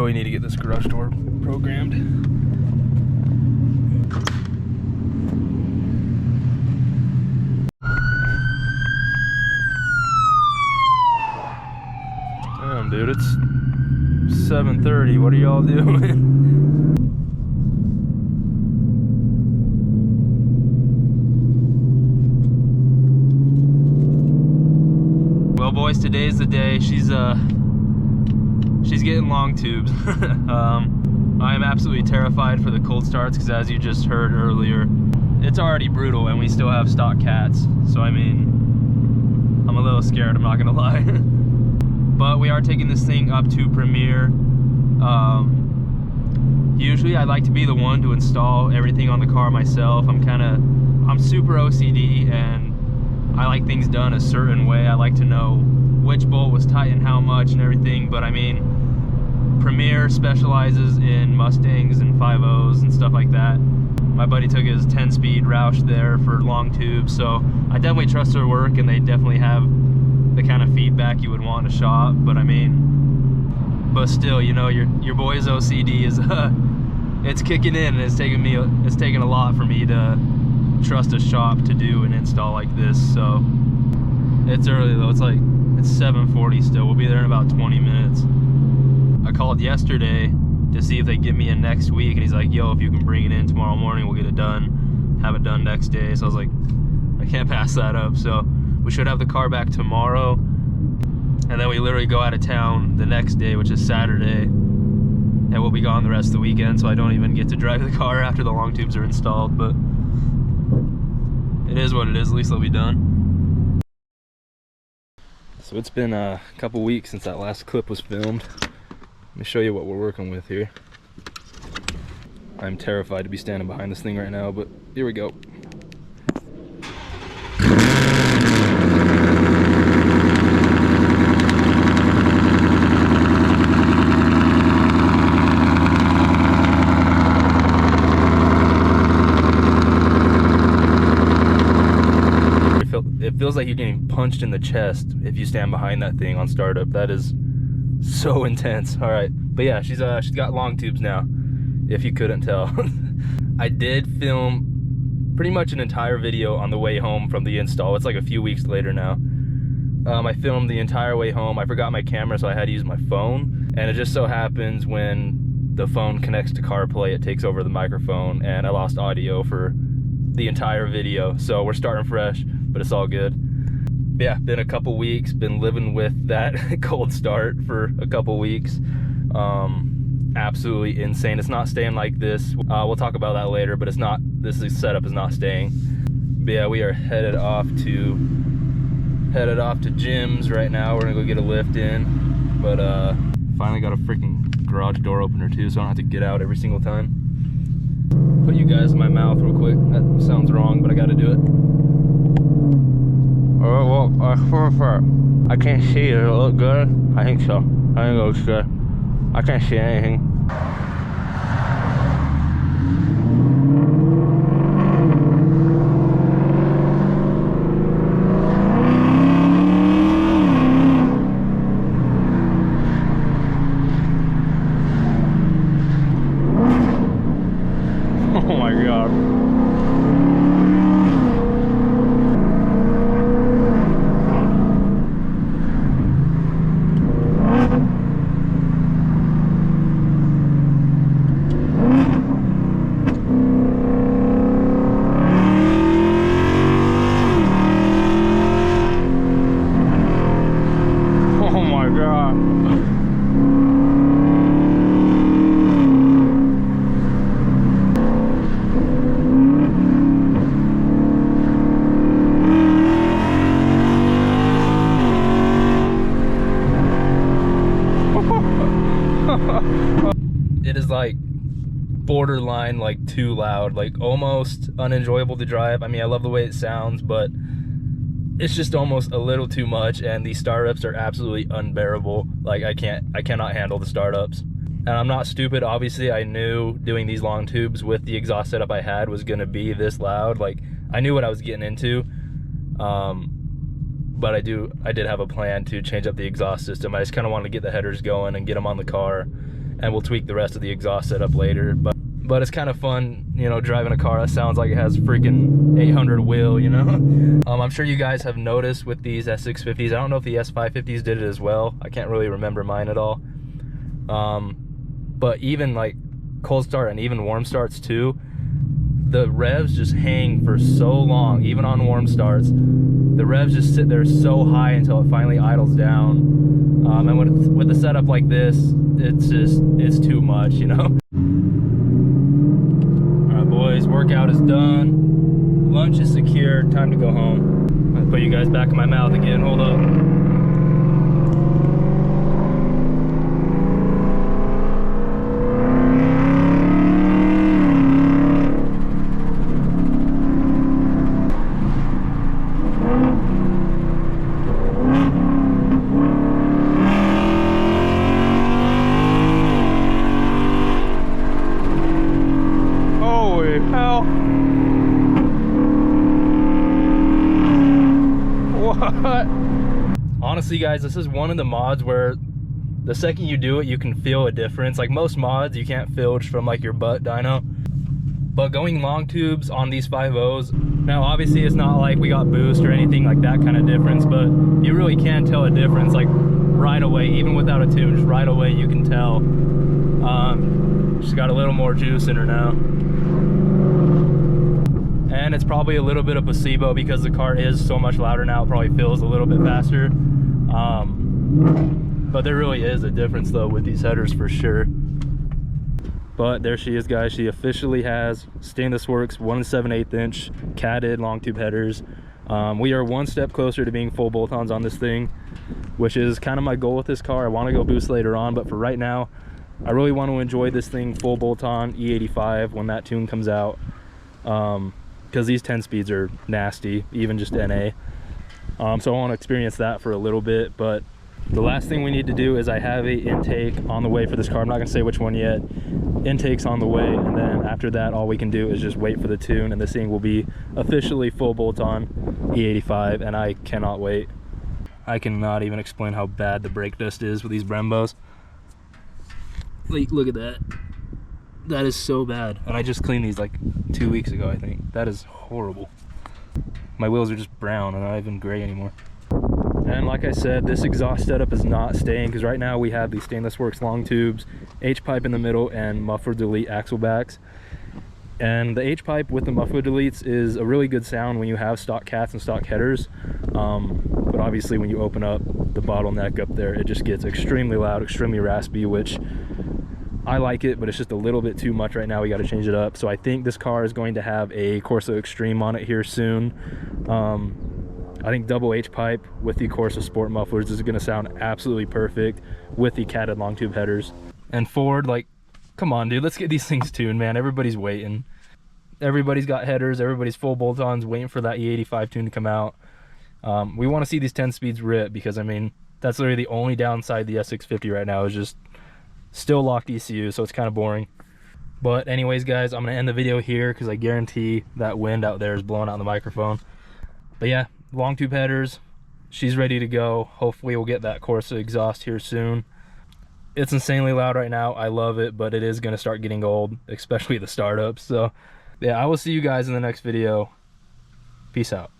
really need to get this garage door programmed. Damn, dude, it's 7:30. What are y'all doing? Well, boys, today's the day. She's getting long tubes. I am absolutely terrified for the cold starts because, as you just heard earlier, it's already brutal and we still have stock cats. So I mean, I'm a little scared, I'm not gonna lie. But we are taking this thing up to Premiere. Usually I like to be the one to install everything on the car myself. I'm super OCD and I like things done a certain way. I like to know which bolt was tightened how much and everything, but I mean, Premiere specializes in Mustangs and 5.0s and stuff like that. My buddy took his 10-speed Roush there for long tubes, so I definitely trust their work, and they definitely have the kind of feedback you would want in a shop. But I mean, but still, you know, your boy's OCD is it's kicking in, and it's taken a lot for me to trust a shop to do an install like this. So it's early though. It's 7:40 still. We'll be there in about 20 minutes. I called yesterday to see if they get me in next week, and he's like, yo, if you can bring it in tomorrow morning, we'll get it done, have it done next day. So I was like, I can't pass that up. So we should have the car back tomorrow, and then we literally go out of town the next day, which is Saturday, and we'll be gone the rest of the weekend, so I don't even get to drive the car after the long tubes are installed. But it is what it is. At least they'll be done. So it's been a couple weeks since that last clip was filmed. Let me show you what we're working with here. I'm terrified to be standing behind this thing right now, but here we go. It feels like you're getting punched in the chest if you stand behind that thing on startup. That is so intense. All right, but yeah, she's got long tubes now, if you couldn't tell. I did film pretty much an entire video on the way home from the install. It's like a few weeks later now. I filmed the entire way home. I forgot my camera, so I had to use my phone, and it just so happens when the phone connects to CarPlay, it takes over the microphone, and I lost audio for the entire video. So we're starting fresh, but it's all good. Yeah, been a couple weeks, been living with that cold start for a couple weeks. Absolutely insane. It's not staying like this. We'll talk about that later, but it's not, this setup is not staying. But yeah, we are headed off to Jim's right now. We're gonna go get a lift in, but finally got a freaking garage door opener too, so I don't have to get out every single time. Put you guys in my mouth real quick. That sounds wrong, but I gotta do it. Oh, well, I can't see. Does it look good? I think so. I think it looks good. I can't see anything. Oh my God. It is like borderline like too loud, like almost unenjoyable to drive. I mean, I love the way it sounds, but it's just almost a little too much, and these startups are absolutely unbearable. Like I cannot handle the startups. And I'm not stupid. Obviously, I knew doing these long tubes with the exhaust setup I had was gonna be this loud. Like I knew what I was getting into. But I did have a plan to change up the exhaust system. I just kind of wanted to get the headers going and get them on the car and we'll tweak the rest of the exhaust setup later. But it's kind of fun, you know, driving a car that sounds like it has freaking 800 wheel, you know. I'm sure you guys have noticed with these S650s, I don't know if the S550s did it as well. I can't really remember mine at all. But even like cold start and even warm starts too, the revs just hang for so long. Even on warm starts, the revs just sit there so high until it finally idles down. And with a setup like this, it's too much, you know. All right, boys, workout is done, lunch is secure, time to go home. I'm gonna put you guys back in my mouth again. Hold up. What? Honestly, guys, this is one of the mods where the second you do it, you can feel a difference. Like most mods, you can't filch from like your butt dyno. But going long tubes on these 5.0s, now obviously it's not like we got boost or anything like that kind of difference, but you really can tell a difference like right away, even without a tune, just right away you can tell. She's got a little more juice in her now. And it's probably a little bit of placebo because the car is so much louder now, it probably feels a little bit faster. But there really is a difference though with these headers for sure. But there she is, guys. She officially has Stainless Works 1 7/8 inch catted long tube headers. We are one step closer to being full bolt-ons on this thing, which is kind of my goal with this car. I want to go boost later on, but for right now, I really want to enjoy this thing full bolt-on E85 when that tune comes out. Because these 10 speeds are nasty, even just NA. So I want to experience that for a little bit. But the last thing we need to do is I have a intake on the way for this car. I'm not gonna say which one yet. Intake's on the way, and then after that all we can do is just wait for the tune, and this thing will be officially full bolt-on E85, and I cannot wait. I cannot even explain how bad the brake dust is with these Brembos. Like, look at that. That is so bad. And I just cleaned these like 2 weeks ago, I think. That is horrible. My wheels are just brown and not even gray anymore. And like I said, this exhaust setup is not staying because right now we have these Stainless Works long tubes, H-pipe in the middle, and muffler delete axle backs. And the H-pipe with the muffler deletes is a really good sound when you have stock cats and stock headers. But obviously when you open up the bottleneck up there, it just gets extremely loud, extremely raspy, which I like it, but it's just a little bit too much right now. We got to change it up. So I think this car is going to have a Corsa Extreme on it here soon. I think double H-pipe with the Corsa Sport mufflers is going to sound absolutely perfect with the catted long tube headers. And Ford, like, come on, dude, let's get these things tuned, man. Everybody's waiting. Everybody's got headers. Everybody's full bolt-ons waiting for that E85 tune to come out. We want to see these 10 speeds rip because, I mean, that's literally the only downside the S650 right now is just still locked ECU, so it's kind of boring. But anyways, guys, I'm gonna end the video here because I guarantee that wind out there is blowing out the microphone. But yeah, long tube headers, she's ready to go. Hopefully we'll get that Corsa exhaust here soon. It's insanely loud right now. I love it, but it is gonna start getting old, especially the startups. So yeah, I will see you guys in the next video. Peace out.